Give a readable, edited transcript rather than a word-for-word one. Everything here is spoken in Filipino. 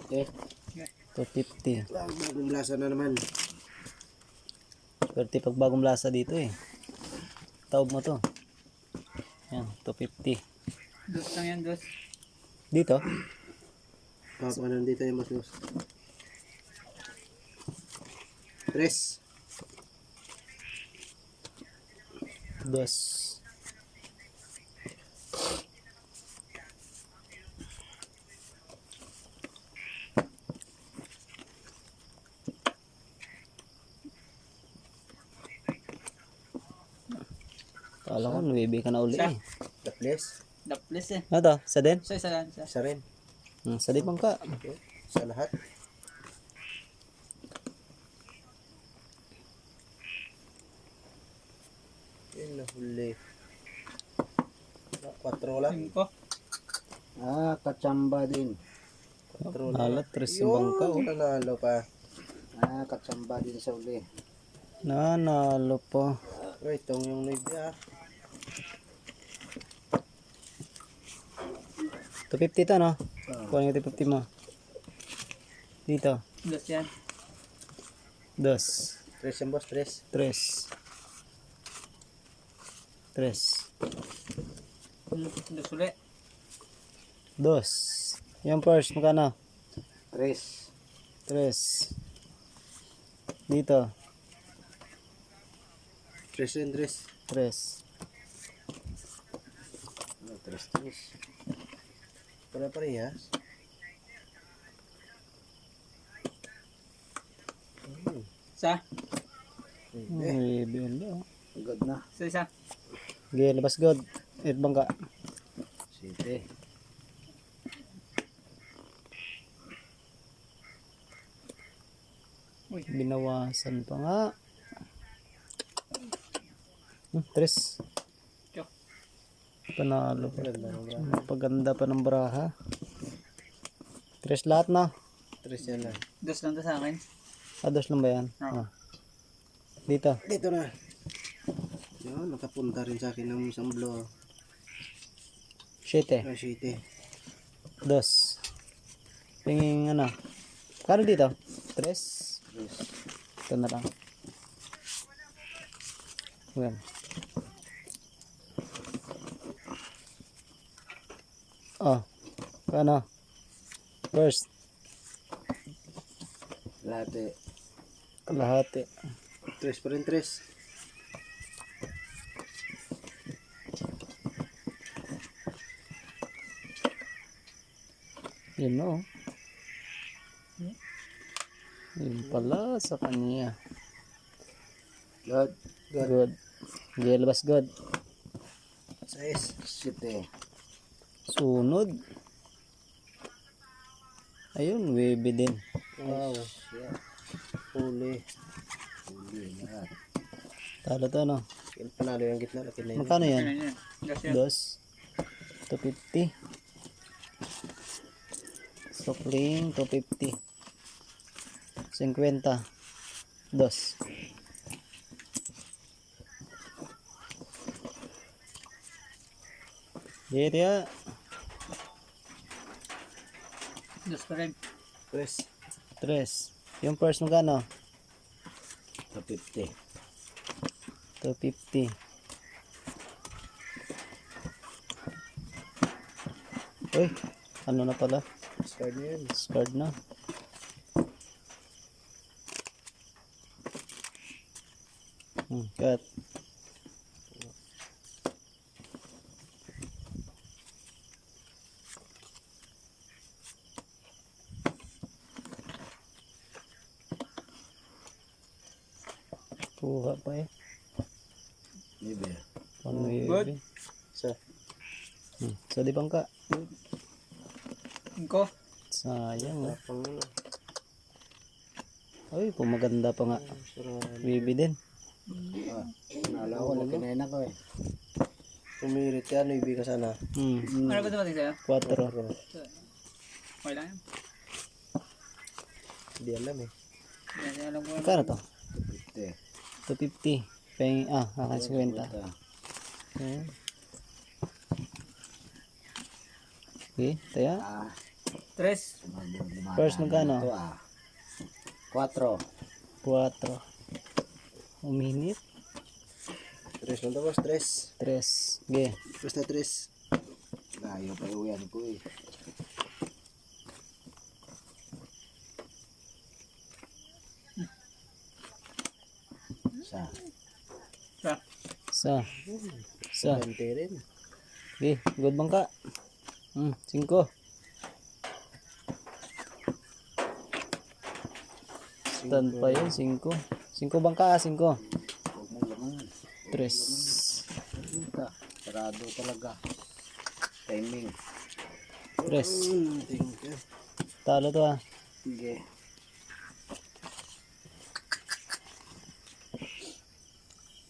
Okay. 250. Bagong lasa na naman. Swerte pag bagong lasa dito eh. Taob mo to. Yan, 250. Dos lang yan, dos. Dito? Papa, nandito yung mas gusto. 3. Dos. Kala ko, 9 ka na uli Isa. eh. The place. Daplis eh. Ano to? Sa din? Isa lang, isa. Isa rin. Sa di bang ka? Okay. Sa lahat. Yun, nahuli. 4 lang. 5. Kachamba din. 4 lang. Halat, 3 yung bangka oh. Nanalo pa. Kachamba din sa uli. Nanalo pa. Oh, itong yung nibya. 250 to no? Kuha yung 250 mo. Dito. Dos yan. Dos. 3 yung boss, 3. Tres. Tres. Dos ulit. Dos. Yung first, magkano? 3. Tres. Dito. 3 yun, 3. Tres. 3. Pare-parehas. Isa. Maybe yun. Good na. Isa. Okay, labas god. Bangka. Sige. Uy. Binawasan pa nga. Tres. Tiyo. Panalo pa. Paganda pa ng baraha. Tres lahat na. 3 yan na. Dos lang to sa akin. Dos lang ba yan? Oo. Dito. Dito na. Yun, nakapunta rin sa akin ng isang blow. Shit eh. City. Dos. Tingin ano. Kano dito? Tres. Ito na lang. Ayan. Oh. Kano? First. Lahat Kalahati. 3 pa rin, 3. Yun o. Yun pala sa kanya. Good. Good. Gelbas good. 6. City. Sunod. Ayun, webe din. Wow. Yeah. Huli na. Talo to no. Yung panalo yung gitna. Laki na yun. Magkano yan? Dos yan. Dos. 250. Sokling 250. 50. Dos. Dito ya. Dos pa rin. 3. Tres. Yung first magkano? 50. 250. Uy, ano na pala? Start na yun. Discard na. Cut. Kuha pa eh. Maybe. Panwebe. Sa. Sa di bangka. 5. Sayang ah. Tapang ano. Ay, pumaganda pa nga. Baby din. Nalaw ko. Laki na yun ako eh. Pumirit yan. Maybe ka sana. Ano ba dumating sa'yo? 4. Okay lang yan. Hindi alam eh. Hindi alam ko. Kano to? 50. 250. Peng, akan 50. Okay. Okay, taya. Tres. First, Ito magkano? 4. 4. Uminit. 3 lang tapos, 3. 3. Ge. Basta 3. Layo pa uwian ko eh. Sa. Sa. Sa. Sa. 20 rin. Ge. Good bangka. 5. Stand pa yun. 5. 5 bangka. 5. Huwag mo laman. 3. Sarado talaga. Timing. 3. Thank you. Talo to ah. Sige.